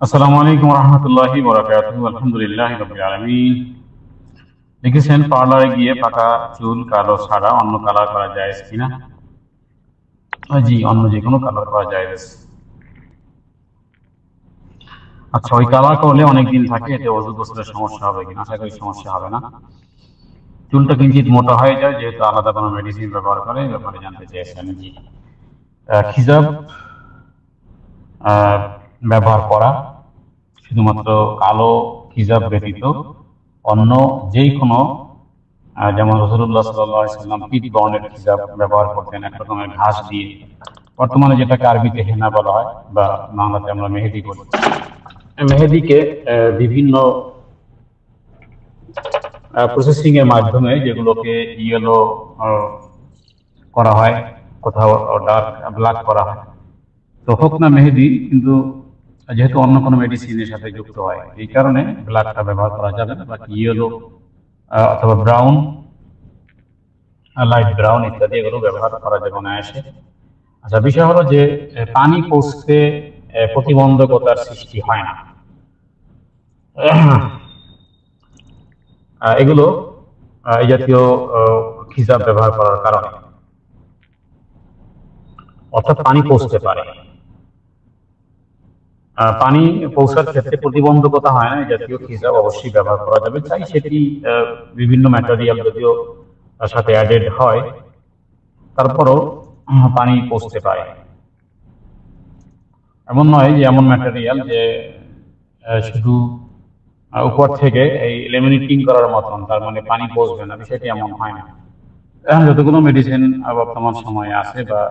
আসসালামু আলাইকুম রহমতুল্লাহি বারাকাতুহু। আলহামদুলিল্লাহি রাব্বিল আলামিন। লিখেছেন, পার্লারে গিয়ে পাকা চুল কালো ছাড়া অন্য কালার করা যায় কিনা? জি, অন্য যে কোনো কালার করা যায়। আচ্ছা, ওই কালার করলে অনেকদিন থাকে, এতে ওজু গোসলের সমস্যা হবে কিনা? আশা করি সমস্যা হবে না। চুলটা কিঞ্চিত মোটা হয়ে যায় যেহেতু আলাদা কোনো মেডিসিন ব্যবহার করে, এই ব্যাপারে জানতে চেয়েছেন। জি, খিজাব আহ, ব্যবহার করা শুধুমাত্র কালো খিজাব ব্যতীত অন্য যেই কোনো যেমন রাসূলুল্লাহ সাল্লাল্লাহু আলাইহি সাল্লাম পিট বর্ণের খিজাব ব্যবহার করতেন, এক রকমের ঘাস দিয়ে, বর্তমানে যেটাকে আরবিতে হেনা বলা হয় বা বাংলাতে আমরা মেহেদি বলি। মেহেদিকে বিভিন্ন প্রসেসিং এর মাধ্যমে যেগুলোকে ইয়েলো করা হয়, কোথাও ডার্ক ব্ল্যাক করা হয়, তো হোক না মেহেদি, কিন্তু যেহেতু অন্য কোনো মেডিসিনের সাথে যুক্ত হয় এই কারণে ব্ল্যাকটা ব্যবহার করা যাবে না, বাকি ইয়েলো অথবা ব্রাউন, লাইট ব্রাউন ইত্যাদি এগুলো ব্যবহার করা যাবে অনায়াসে। আচ্ছা, বিষয় হলো যে পানি পৌঁছতে প্রতিবন্ধকতার সৃষ্টি হয় না। এগুলো এই জাতীয় খিজাব ব্যবহার করার কারণে, অর্থাৎ পানি পৌঁছতে পারে, পানি পৌঁছার ক্ষেত্রে প্রতিবন্ধকতা হয় না, এই জাতীয় খিজাব অবশ্যই ব্যবহার করা যাবে। চাই সেটি বিভিন্ন ম্যাটেরিয়াল যদিও তার সাথে অ্যাডেড হয়, তারপরও পানি পৌঁছতে পারে। এমন নয় যে এমন ম্যাটেরিয়াল যে শুধু উপর থেকে এই লেমিনেটিং করার মতন, তার মানে পানি পৌঁছবে না, বিষয়টি এমন হয় না। এখন যতগুলো মেডিসিন বর্তমান সময়ে আছে বা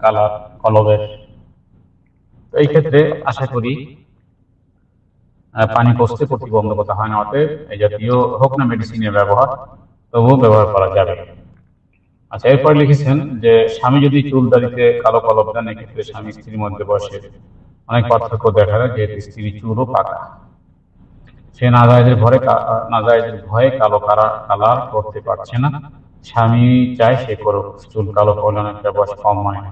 কালার কলবের, তো এই ক্ষেত্রে আশা করি পানি পৌঁছতে প্রতিবন্ধকতা হয় না, অতএব এই জাতীয় হোক না মেডিসিনের ব্যবহার, তবুও ব্যবহার করা যাবে। আচ্ছা, এরপর লিখেছেন যে স্বামী যদি চুল দাড়িতে কালো কলব দেন, এক্ষেত্রে স্বামী স্ত্রীর মধ্যে বয়সের অনেক পার্থক্য দেখা যায়, যেহেতু স্ত্রীর চুলও পাকা, সে নাজায়েজের ভয়ে কালো কালার করতে পারছে না। স্বামী চায় সে করুক, চুল কালো করলে অনেকটা বয়স কম হয় না।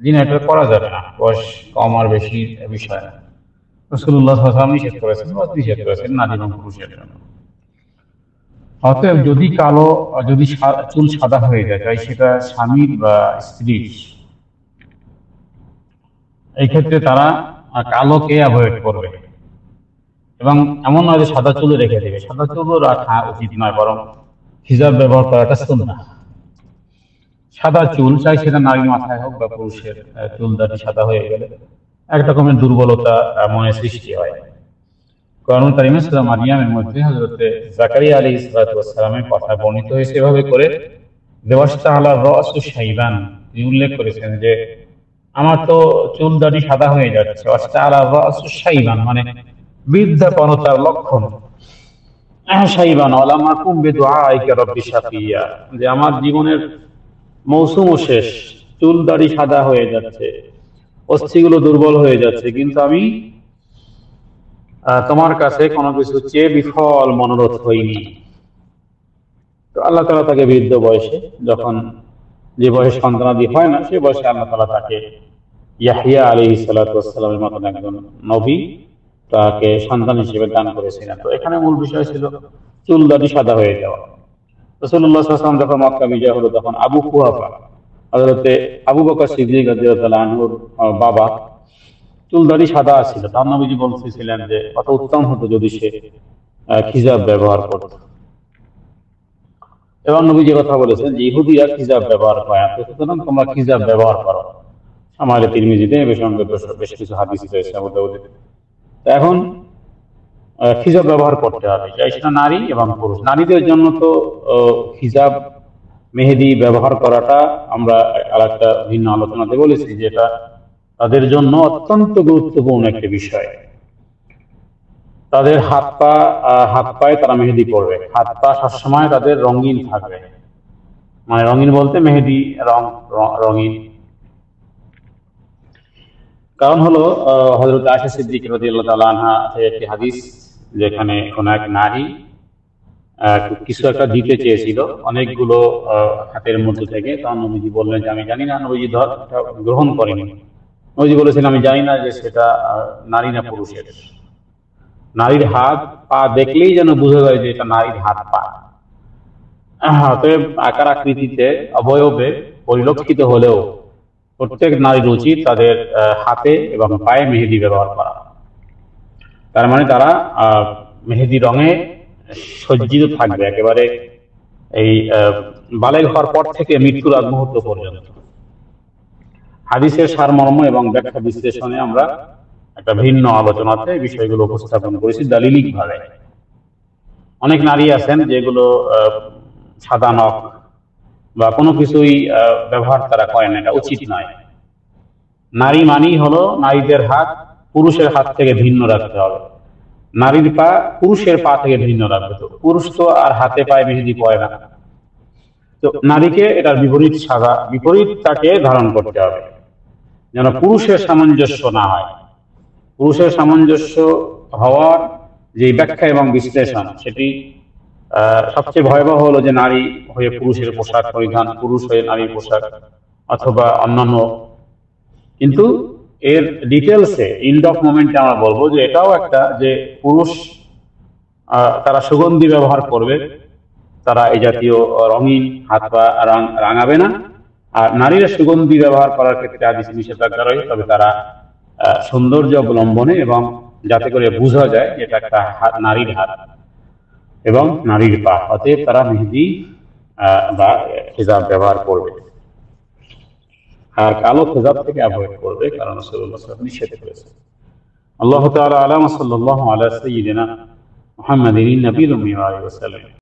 দিন এটা করা যাবে না, বয়স কম আর বেশি বিষয় না। রাসূলুল্লাহ সাল্লাল্লাহু আলাইহি ওয়াসাল্লাম নিষেধ করেছেন বা নিষেধ করেছেন নারী এবং পুরুষের জন্য। অতএব যদি চুল সাদা হয়ে যায়, তাই সেটা স্বামীর বা স্ত্রীর, এই ক্ষেত্রে তারা কালোকে অ্যাভয়েড করবে। এবং এমন নয় যে সাদা চুলে রেখে দেবে, সাদা চুলও রাখা উচিত নয়, বরং হিজাব ব্যবহার করাটা সুন্নাহ। সাদা চুল, চাই সেটা নারীর মাথায় হোক বা পুরুষের, চুল দাড়ি সাদা হয়ে গেলে এক রকমের দুর্বলতা মনে সৃষ্টি হয়। কোরআনুল কারীমে সূরা মারইয়ামের মধ্যে হযরত জাকারিয়া আলাইহিস সালামের কথা বর্ণিত হয়েছে এভাবে করে, দেওয়াশতাআলা রাসু শাইবান, তিনি উল্লেখ করেছেন যে আমার তো চুল দাড়ি সাদা হয়ে যাচ্ছে, ওয়াশতাআলা রাসু শাইবান মানে বৃদ্ধাপনতার লক্ষণ। শাইবান ওয়ালাম আকুম বিদুআইকা রাব্বি শাকিয়া, যে আমার জীবনের মৌসুমও শেষ, চুল দাড়ি সাদা হয়ে যাচ্ছে, অস্থিগুলো দুর্বল হয়ে যাচ্ছে, কিন্তু আমি তোমার কাছে কোনো কিছু চেয়ে বিফল মনোরথ হইনি। তো আল্লাহ তাআলা তাকে বৃদ্ধ বয়সে, যখন যে বয়সে সন্তানাদি হয় না, সে বয়সে আল্লাহ তাআলা তাকে ইয়াহইয়া আলাইহিস সালাতু ওয়াস সালামের মতন একজন নবী তাকে সন্তান হিসেবে দান করেছিলেন। তো এখানে মূল বিষয় ছিল চুল দাড়ি সাদা হয়ে যাওয়া। রাসূলুল্লাহ সাল্লাল্লাহু আলাইহি ওয়াসাল্লাম যখন মক্কা বিজয় হলো, তখন আবু কুহাফা, হযরতে আবু বকর সিদ্দিক রাদিয়াল্লাহু আনহুর বাবা, চুল দাড়ি সাদা ছিল। তার নবীজি বলতেছিলেন যে কত উত্তম হতো যদি সে খিজাব ব্যবহার করত। এবং নবীজি কথা বলেছেন যে ইহুদিরা খিজাব ব্যবহার করে, সুতরাং তোমরা খিজাব ব্যবহার করো। আমাদের তিরমিজিতে এ সঙ্গে বেশ কিছু হাদিস রয়েছে, আবু দাউদে। এখন খিজাব ব্যবহার করতে হবে, চাই সেটা নারী এবং পুরুষ। নারীদের জন্য তো খিজাব মেহেদি ব্যবহার করাটা আমরা আরেকটা ভিন্ন আলোচনাতে বলেছি, যেটা তাদের জন্য অত্যন্ত গুরুত্বপূর্ণ একটি বিষয়। তাদের হাত পায়ে তারা মেহেদি করবে, হাত পা সবসময় তাদের রঙিন থাকবে, মানে রঙিন বলতে মেহেদি রঙিন। কারণ হলো হযরত আয়েশা সিদ্দিকা রাদিয়াল্লাহু তাআলা আনহা একটি হাদিস, যেখানে কোন এক নারী কিছু একটা দিতে চেয়েছিল অনেকগুলো হাতের মধ্যে থেকে, তখন নবীজি বললেন যে আমি জানি না। নবীজি গ্রহণ করেনি। ওই যে বলেছেন আমি জানি না যে সেটা নারী না পুরুষের। নারীর হাত পা দেখলেই যেন বোঝা যায় যে এটা নারীর হাত পা। অতএব আকার আকৃতিতে অবয়বে পরিলক্ষিত হলেও প্রত্যেক নারীর উচিত তাদের হাতে এবং পায়ে মেহেদি ব্যবহার করা। তার মানে তারা মেহেদি রঙে সজ্জিত থাকবে একেবারে এই বালেগ হওয়ার পর থেকে মৃত্যুর আগ মুহূর্ত পর্যন্ত। হাদিসের সারমর্ম এবং ব্যাখ্যা বিশ্লেষণে আমরা একটা ভিন্ন আলোচনাতে বিষয়গুলো উপস্থাপন করেছি দালিলিক ভাবে। অনেক নারী আছেন যেগুলো সাদা নখ বা কোনো কিছুই ব্যবহার তারা করেন, এটা উচিত নয়। নারী মানেই হলো নারীদের হাত পুরুষের হাত থেকে ভিন্ন রাখতে হবে, নারীর পা পুরুষের পা থেকে ভিন্ন রাখবে। তো পুরুষ তো আর হাতে পায়ে মেহেদি পরে না, তো নারীকে এটার বিপরীত সাদা বিপরীতটাকে ধারণ করতে হবে যেন পুরুষের সামঞ্জস্য না হয়। পুরুষের সামঞ্জস্য হওয়ার যে ব্যাখ্যা এবং বিশ্লেষণ সেটি সবচেয়ে ভয়াবহ হলো যে নারী হয়ে পুরুষের পোশাক পরিধান, পুরুষ হয়ে নারীর পোশাক অথবা অন্যান্য। কিন্তু এর ডিটেলসে ইন্ড অফ মোমেন্টে আমরা বলবো যে এটাও একটা যে পুরুষ তারা সুগন্ধি ব্যবহার করবে, তারা এই জাতীয় রঙিন হাত পা রাঙাবে না। আর নারীরা সুগন্ধি ব্যবহার করার ক্ষেত্রে হাদিসে নিষেধাজ্ঞা রয়েছে, তবে তারা সৌন্দর্য অবলম্বনে এবং যাতে করে বোঝা যায় এটা একটা নারীর হাত এবং নারীর পা, অতএব তারা মেহেদি বা হিজাব ব্যবহার করবে। আর কালো হিজাব থেকে অ্যাভয়েড করবে, কারণ রাসূলুল্লাহ সাল্লাল্লাহু আলাইহি ওয়াসাল্লাম নিষেধ করেছেন। আল্লাহু তাআলা আ'লাম, সাল্লাল্লাহু আলা সাইয়্যিদিনা মুহাম্মাদিন নবিয়্যিল উম্মি ওয়া আলিহি ওয়া সাল্লাম।